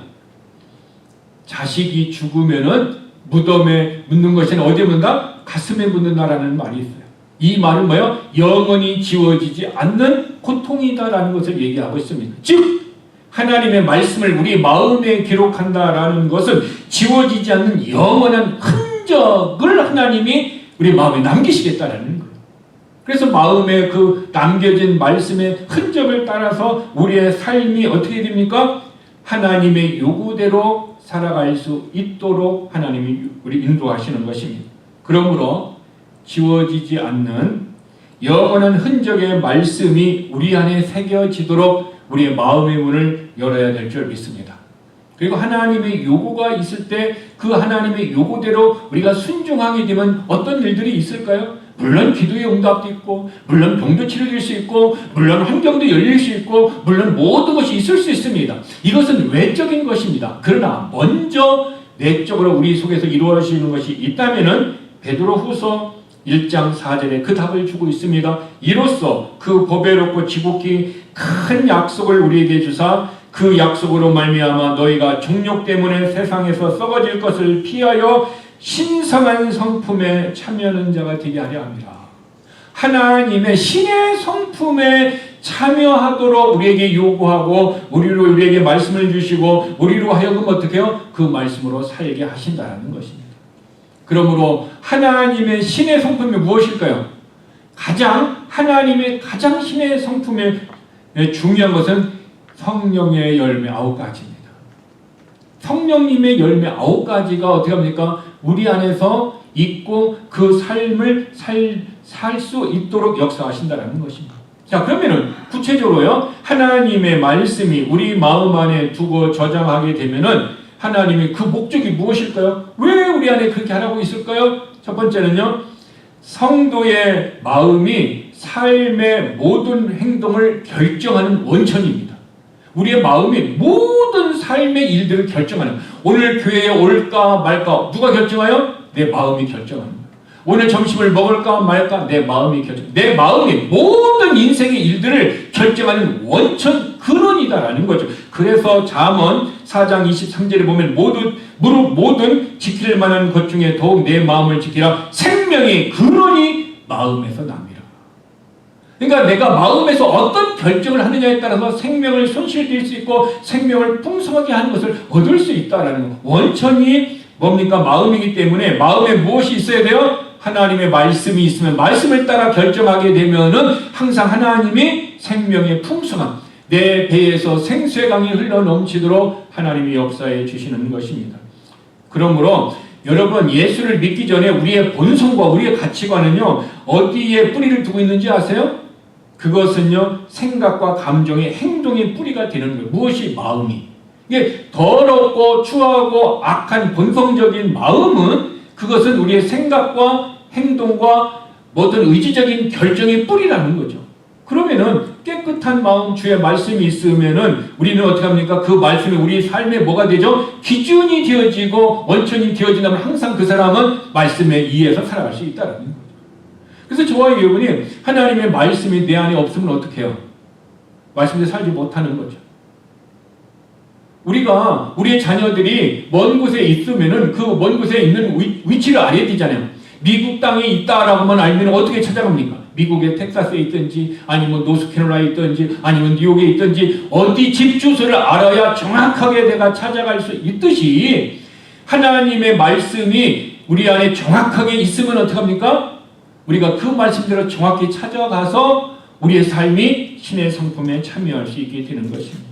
자식이 죽으면은 무덤에 묻는 것은 어디에 묻는다? 가슴에 묻는다라는 말이 있어요. 이 말은 뭐예요? 영원히 지워지지 않는 고통이다라는 것을 얘기하고 있습니다. 즉 하나님의 말씀을 우리 마음에 기록한다라는 것은 지워지지 않는 영원한 흔적을 하나님이 우리 마음에 남기시겠다라는 거예요. 그래서 마음에 그 남겨진 말씀의 흔적을 따라서 우리의 삶이 어떻게 됩니까? 하나님의 요구대로 살아갈 수 있도록 하나님이 우리 인도하시는 것입니다. 그러므로 지워지지 않는 영원한 흔적의 말씀이 우리 안에 새겨지도록 우리의 마음의 문을 열어야 될 줄 믿습니다. 그리고 하나님의 요구가 있을 때 그 하나님의 요구대로 우리가 순종하게 되면 어떤 일들이 있을까요? 물론 기도의 응답도 있고, 물론 병도 치료될 수 있고, 물론 환경도 열릴 수 있고, 물론 모든 것이 있을 수 있습니다. 이것은 외적인 것입니다. 그러나 먼저 내적으로 우리 속에서 이루어지는 것이 있다면은 베드로후서 1장 4절에 그 답을 주고 있습니다. 이로써 그 보배롭고 지극히 큰 약속을 우리에게 주사 그 약속으로 말미암아 너희가 정욕 때문에 세상에서 썩어질 것을 피하여 신성한 성품에 참여하는 자가 되게 하려 합니다. 하나님의 신의 성품에 참여하도록 우리에게 요구하고 우리에게 말씀을 주시고 우리로 하여금 어떻게 해요? 그 말씀으로 살게 하신다는 것입니다. 그러므로 하나님의 신의 성품이 무엇일까요? 하나님의 가장 신의 성품에 중요한 것은 성령의 열매 9가지입니다. 성령님의 열매 9가지가 어떻게 합니까? 우리 안에서 있고 그 삶을 살 수 있도록 역사하신다는 것입니다. 자, 그러면은 구체적으로요, 하나님의 말씀이 우리 마음 안에 두고 저장하게 되면은 하나님의 그 목적이 무엇일까요? 왜 우리 안에 그렇게 하라고 있을까요? 첫 번째는요, 성도의 마음이 삶의 모든 행동을 결정하는 원천입니다. 우리의 마음이 모든 삶의 일들을 결정하는, 오늘 교회에 올까 말까 누가 결정하여? 내 마음이 결정합니다. 오늘 점심을 먹을까 말까 내 마음이 내 마음이 모든 인생의 일들을 결정하는 원천 근원이다라는 거죠. 그래서 잠언 4장 23절에 보면 모든 지킬 만한 것 중에 더욱 내 마음을 지키라. 생명의 근원이 마음에서 납니다. 그러니까 내가 마음에서 어떤 결정을 하느냐에 따라서 생명을 손실될 수 있고 생명을 풍성하게 하는 것을 얻을 수 있다라는 거. 원천이 뭡니까? 마음이기 때문에 마음에 무엇이 있어야 돼요? 하나님의 말씀이 있으면 말씀을 따라 결정하게 되면은 항상 하나님이 생명의 풍성함, 내 배에서 생수의 강이 흘러 넘치도록 하나님이 역사해 주시는 것입니다. 그러므로 여러분, 예수를 믿기 전에 우리의 본성과 우리의 가치관은요, 어디에 뿌리를 두고 있는지 아세요? 그것은요, 생각과 감정의 행동의 뿌리가 되는 거예요. 무엇이? 마음이. 이게 더럽고 추하고 악한 본성적인 마음은 그것은 우리의 생각과 행동과 모든 의지적인 결정의 뿌리라는 거죠. 그러면은 깨끗한 마음, 주의 말씀이 있으면은 우리는 어떻게 합니까? 그 말씀이 우리 삶에 뭐가 되죠? 기준이 되어지고 원천이 되어진다면 항상 그 사람은 말씀에 의해서 살아갈 수 있다는 거죠. 그래서 저와 여러분이 하나님의 말씀이 내 안에 없으면 어떻게 해요? 말씀대로 살지 못하는 거죠. 우리의 자녀들이 먼 곳에 있으면은 그 먼 곳에 있는 위치를 알아야 되잖아요. 미국 땅에 있다라고만 알면 어떻게 찾아갑니까? 미국의 텍사스에 있든지 아니면 노스캐롤라이나에 있든지 아니면 뉴욕에 있든지 어디 집 주소를 알아야 정확하게 내가 찾아갈 수 있듯이 하나님의 말씀이 우리 안에 정확하게 있으면 어떻게 합니까? 우리가 그 말씀대로 정확히 찾아가서 우리의 삶이 신의 성품에 참여할 수 있게 되는 것입니다.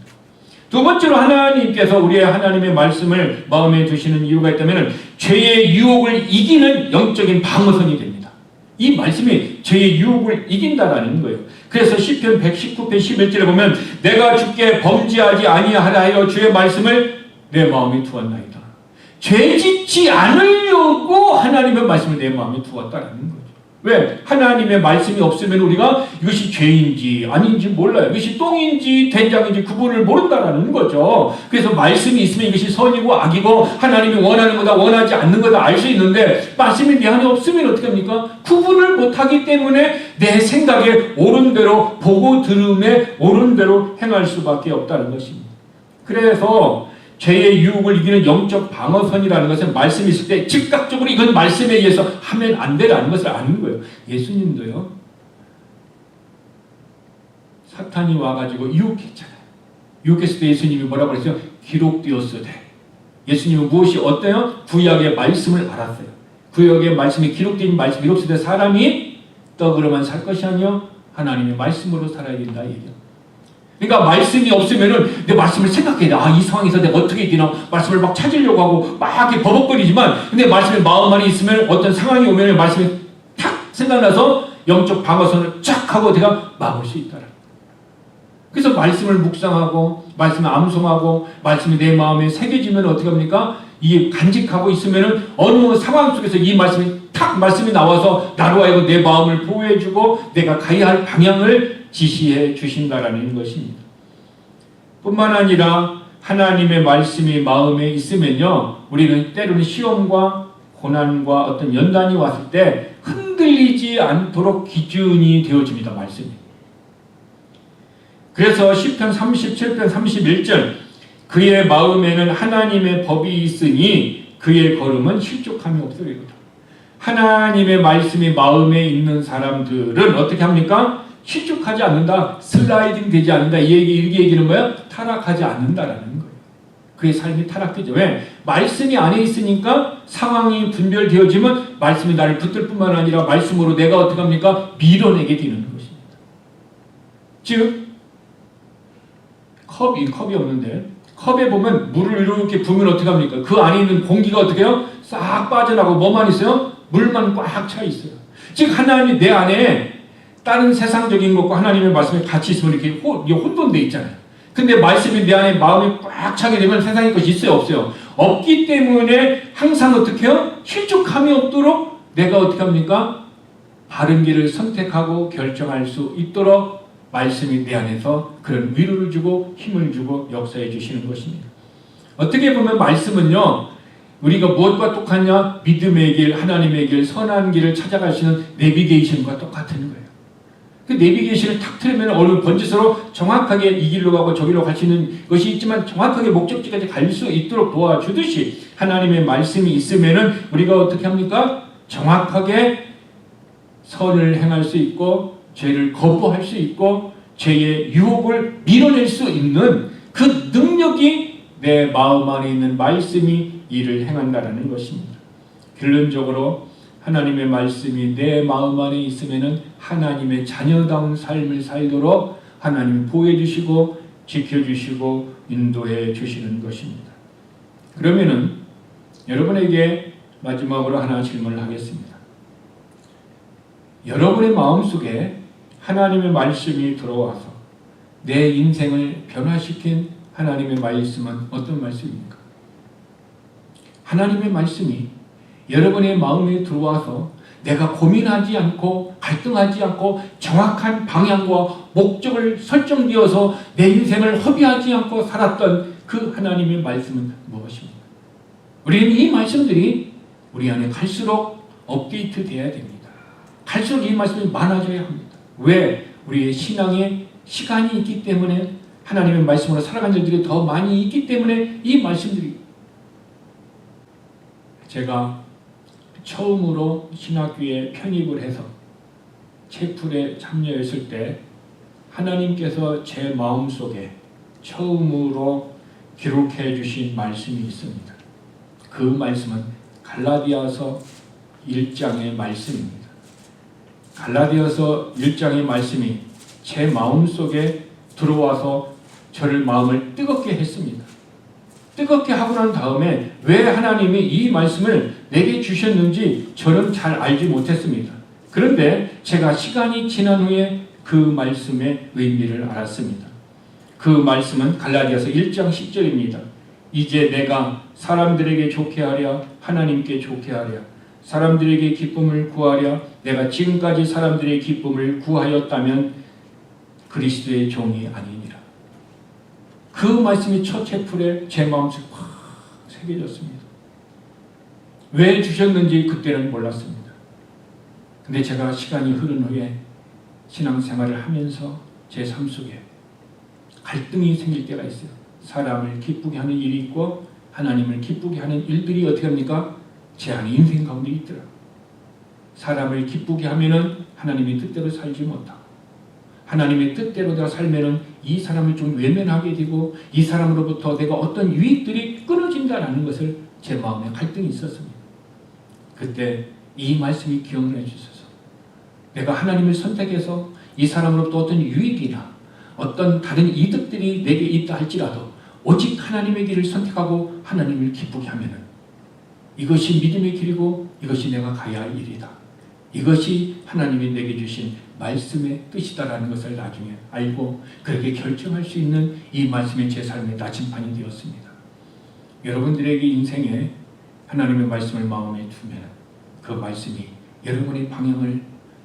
두 번째로 하나님께서 하나님의 말씀을 마음에 두시는 이유가 있다면 죄의 유혹을 이기는 영적인 방어선이 됩니다. 이 말씀이 죄의 유혹을 이긴다라는 거예요. 그래서 시편 119편 11절에 보면 내가 주께 범죄하지 아니하라 하여 주의 말씀을 내 마음에 두었나이다. 죄짓지 않으려고 그러고 하나님의 말씀을 내 마음에 두었다는 거죠. 왜? 하나님의 말씀이 없으면 우리가 이것이 죄인지 아닌지 몰라요. 이것이 똥인지 된장인지 구분을 모른다라는 거죠. 그래서 말씀이 있으면 이것이 선이고 악이고 하나님이 원하는 거다 원하지 않는 거다 알 수 있는데 말씀이 내 안에 없으면 어떻게 합니까? 구분을 못하기 때문에 내 생각에 옳은 대로 보고 들음에 옳은 대로 행할 수밖에 없다는 것입니다. 그래서 죄의 유혹을 이기는 영적 방어선이라는 것은 말씀이 있을 때 즉각적으로 이건 말씀에 의해서 하면 안 되라는 것을 아는 거예요. 예수님도요. 사탄이 와가지고 유혹했잖아요. 유혹했을 때 예수님이 뭐라고 그랬어요? 기록되었으되. 예수님은 무엇이 어때요? 구약의 말씀을 알았어요. 구약의 말씀이 기록된 말씀이 기록되었을 때 사람이 떡으로만 살 것이 아니요 하나님의 말씀으로 살아야 된다 얘기예요. 그러니까 말씀이 없으면은 내 말씀을 생각해야 돼. 아, 이 상황에서 내가 어떻게 해야 되나? 말씀을 막 찾으려고 하고 막 이렇게 버벅거리지만 근데 말씀이 마음 안에 있으면 어떤 상황이 오면 말씀이 탁 생각나서 영적 방어선을 쫙 하고 내가 막을 수 있다라. 그래서 말씀을 묵상하고 말씀을 암송하고 말씀이 내 마음에 새겨지면 어떻게 합니까? 이게 간직하고 있으면은 어느 상황 속에서 이 말씀이 탁 말씀이 나와서 나로 하여금 내 마음을 보호해주고 내가 가야 할 방향을 지시해 주신다라는 것입니다. 뿐만 아니라 하나님의 말씀이 마음에 있으면요, 우리는 때로는 시험과 고난과 어떤 연단이 왔을 때 흔들리지 않도록 기준이 되어집니다. 말씀이. 그래서 시편 37편 31절 그의 마음에는 하나님의 법이 있으니 그의 걸음은 실족함이 없으리로다. 하나님의 말씀이 마음에 있는 사람들은 어떻게 합니까? 실족하지 않는다. 슬라이딩 되지 않는다. 이 얘기는 뭐야? 타락하지 않는다라는 거예요. 그의 삶이 타락되죠. 왜? 말씀이 안에 있으니까 상황이 분별되어지면 말씀이 나를 붙들 뿐만 아니라 말씀으로 내가 어떻게 합니까? 밀어내게 되는 것입니다. 즉 컵이 없는데 컵에 보면 물을 이렇게 부으면 어떻게 합니까? 그 안에 있는 공기가 어떻게 해요? 싹 빠져나가고 뭐만 있어요? 물만 꽉 차 있어요. 즉 하나님 내 안에 다른 세상적인 것과 하나님의 말씀이 같이 있으면 이렇게 혼돈돼 있잖아요. 근데 말씀이 내 안에 마음이 꽉 차게 되면 세상의 것이 있어요? 없어요? 없기 때문에 항상 어떻게 해요? 실족함이 없도록 내가 어떻게 합니까? 바른 길을 선택하고 결정할 수 있도록 말씀이 내 안에서 그런 위로를 주고 힘을 주고 역사해 주시는 것입니다. 어떻게 보면 말씀은요, 우리가 무엇과 똑같냐? 믿음의 길, 하나님의 길, 선한 길을 찾아가시는 내비게이션과 똑같은 거예요. 그 내비게이션을 탁 틀으면 어느 번지서로 정확하게 이 길로 가고 저 길로 갈 수 있는 것이 있지만 정확하게 목적지까지 갈 수 있도록 도와주듯이 하나님의 말씀이 있으면은 우리가 어떻게 합니까? 정확하게 선을 행할 수 있고 죄를 거부할 수 있고 죄의 유혹을 밀어낼 수 있는 그 능력이 내 마음 안에 있는 말씀이 일을 행한다는 것입니다. 결론적으로 하나님의 말씀이 내 마음 안에 있으면은 하나님의 자녀다운 삶을 살도록 하나님이 보호해 주시고 지켜주시고 인도해 주시는 것입니다. 그러면은 여러분에게 마지막으로 하나 질문을 하겠습니다. 여러분의 마음속에 하나님의 말씀이 들어와서 내 인생을 변화시킨 하나님의 말씀은 어떤 말씀입니까? 하나님의 말씀이 여러분의 마음에 들어와서 내가 고민하지 않고 갈등하지 않고 정확한 방향과 목적을 설정되어서 내 인생을 허비하지 않고 살았던 그 하나님의 말씀은 무엇입니까? 우리는 이 말씀들이 우리 안에 갈수록 업데이트 되어야 됩니다. 갈수록 이 말씀이 많아져야 합니다. 왜? 우리의 신앙에 시간이 있기 때문에 하나님의 말씀으로 살아간 자들이 더 많이 있기 때문에 이 말씀들이 제가 처음으로 신학교에 편입을 해서 채플에 참여했을 때 하나님께서 제 마음속에 처음으로 기록해 주신 말씀이 있습니다. 그 말씀은 갈라디아서 1장의 말씀입니다. 갈라디아서 1장의 말씀이 제 마음속에 들어와서 저를 마음을 뜨겁게 했습니다. 뜨겁게 하고 난 다음에 왜 하나님이 이 말씀을 내게 주셨는지 저는 잘 알지 못했습니다. 그런데 제가 시간이 지난 후에 그 말씀의 의미를 알았습니다. 그 말씀은 갈라디아서 1장 10절입니다. 이제 내가 사람들에게 좋게 하랴 하나님께 좋게 하랴 사람들에게 기쁨을 구하랴 내가 지금까지 사람들의 기쁨을 구하였다면 그리스도의 종이 아니니라. 그 말씀이 첫 채플에 제 마음속에 확 새겨졌습니다. 왜 주셨는지 그때는 몰랐습니다. 근데 제가 시간이 흐른 후에 신앙생활을 하면서 제 삶 속에 갈등이 생길 때가 있어요. 사람을 기쁘게 하는 일이 있고 하나님을 기쁘게 하는 일들이 어떻게 합니까? 제 안에 인생 가운데 있더라고요. 사람을 기쁘게 하면은 하나님의 뜻대로 살지 못하고 하나님의 뜻대로 내가 살면은 이 사람을 좀 외면하게 되고 이 사람으로부터 내가 어떤 유익들이 끊어진다는 것을 제 마음에 갈등이 있었습니다. 그때 이 말씀이 기억을 해주셔서 내가 하나님을 선택해서 이 사람으로부터 어떤 유익이나 어떤 다른 이득들이 내게 있다 할지라도 오직 하나님의 길을 선택하고 하나님을 기쁘게 하면은 이것이 믿음의 길이고 이것이 내가 가야 할 일이다. 이것이 하나님이 내게 주신 말씀의 뜻이다라는 것을 나중에 알고 그렇게 결정할 수 있는 이 말씀이 제 삶의 나침반이 되었습니다. 여러분들에게 인생에 하나님의 말씀을 마음에 두면 그 말씀이 여러분의 방향을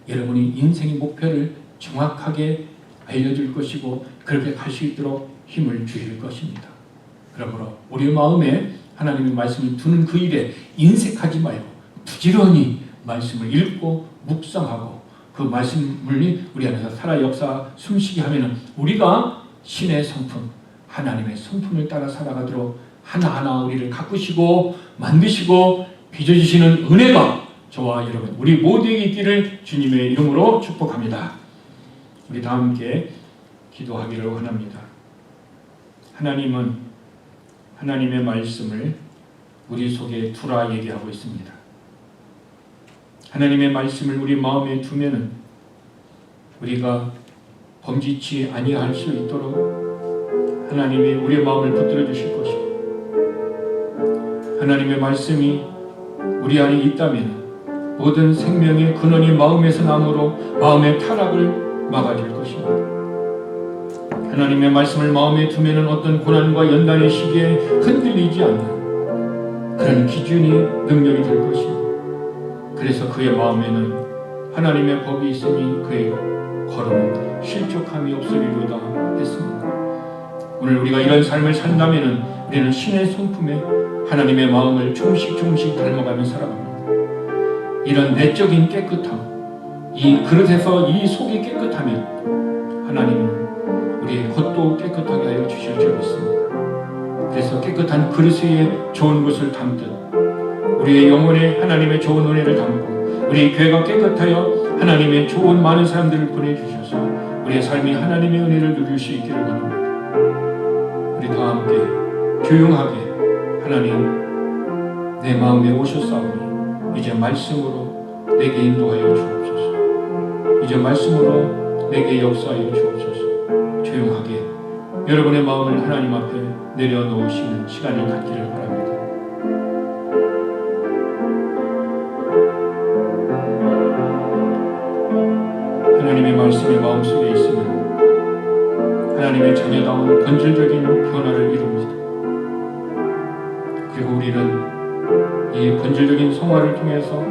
여러분의 인생의 목표를 정확하게 알려줄 것이고 그렇게 갈 수 있도록 힘을 주실 것입니다. 그러므로 우리 마음에 하나님의 말씀을 두는 그 일에 인색하지 말고 부지런히 말씀을 읽고 묵상하고 그 말씀을 우리 안에서 살아 역사 숨쉬게 하면 우리가 신의 성품 하나님의 성품을 따라 살아가도록 하나하나 우리를 가꾸시고 만드시고 빚어주시는 은혜가 저와 여러분 우리 모두에게 있기를 주님의 이름으로 축복합니다. 우리 다 함께 기도하기를 원합니다. 하나님은 하나님의 말씀을 우리 속에 두라 얘기하고 있습니다. 하나님의 말씀을 우리 마음에 두면은 우리가 범죄치 아니할 수 있도록 하나님이 우리의 마음을 붙들어 주실 것이고 하나님의 말씀이 우리 안에 있다면 모든 생명의 근원이 마음에서 나므로 마음의 타락을 막아줄 것입니다. 하나님의 말씀을 마음에 두면 어떤 고난과 연단의 시기에 흔들리지 않는 그런 기준이 능력이 될 것입니다. 그래서 그의 마음에는 하나님의 법이 있으니 그의 걸음은 실족함이 없으리로다 했습니다. 오늘 우리가 이런 삶을 산다면 우리는 신의 성품에 하나님의 마음을 조금씩 닮아가며 살아갑니다. 이런 내적인 깨끗함, 이 그릇에서 이 속이 깨끗하면 하나님은 우리의 겉도 깨끗하게 하여 주실 줄 믿습니다. 그래서 깨끗한 그릇 위에 좋은 것을 담듯 우리의 영혼에 하나님의 좋은 은혜를 담고 우리 교회가 깨끗하여 하나님의 좋은 많은 사람들을 보내주셔서 우리의 삶이 하나님의 은혜를 누릴 수 있기를 원합니다. 우리 다 함께 조용하게 하나님 내 마음에 오셨사오니 이제 말씀으로 내게 인도하여 주옵소서. 이제 말씀으로 내게 역사하여 주옵소서. 조용하게 여러분의 마음을 하나님 앞에 내려놓으시는 시간을 갖기를 바랍니다. 하나님의 말씀이 마음속에 있으면 하나님의 자녀다운 본질적인 변화를 이룹니다. 그리고 우리는 이 본질적인 성화를 통해서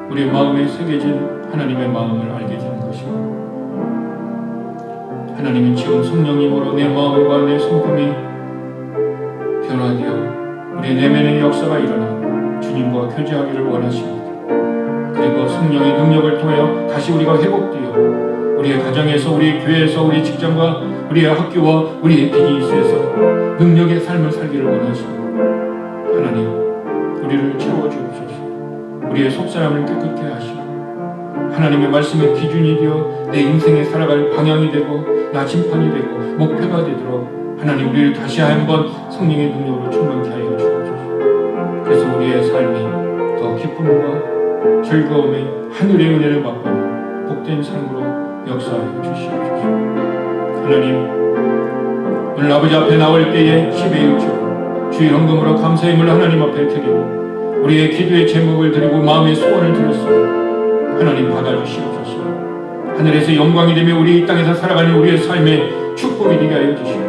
우리 마음에 새겨진 하나님의 마음을 알게 되는 것입니다. 하나님은 지금 성령님으로 내 마음과 내 성품이 변화되어 우리 내면의 역사가 일어나 주님과 교제하기를 원하십니다. 그리고 성령의 능력을 통하여 다시 우리가 회복되어 우리의 가정에서 우리의 교회에서 우리 직장과 우리의 학교와 우리의 비즈니스에서 능력의 삶을 살기를 원하십니다. 하나님 우리를 채워주옵소서. 우리의 속사람을 깨끗게 하시고 하나님의 말씀의 기준이 되어 내 인생에 살아갈 방향이 되고 나침판이 되고 목표가 되도록 하나님 우리를 다시 한번 성령의 능력으로 충만케 하여 주옵소서. 그래서 우리의 삶이 더 기쁨과 즐거움의 하늘의 은혜를 맛보는 복된 삶으로 역사하여 주시옵소서. 하나님 오늘 아버지 앞에 나올 때에 10의 6조 주의 헌금으로 감사의 힘을 하나님 앞에 드리고 우리의 기도의 제목을 드리고 마음의 소원을 드렸습니다. 하나님 받아주시옵소서. 하늘에서 영광이 되며 우리 이 땅에서 살아가는 우리의 삶에 축복이 되게 하여 주시고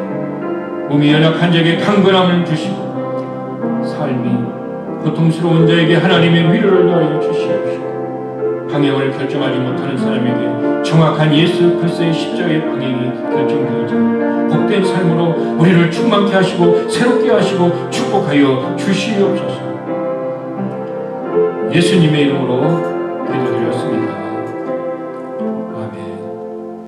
몸이 연약한 자에게 강건함을 주시고 삶이 고통스러운 자에게 하나님의 위로를 더하여 주시옵시고 방향을 결정하지 못하는 사람에게 정확한 예수 그리스도의 십자가의 방향이 결정되어져 복된 삶으로 우리를 충만케 하시고 새롭게 하시고 축복하여 주시옵소서. 예수님의 이름으로 기도드렸습니다.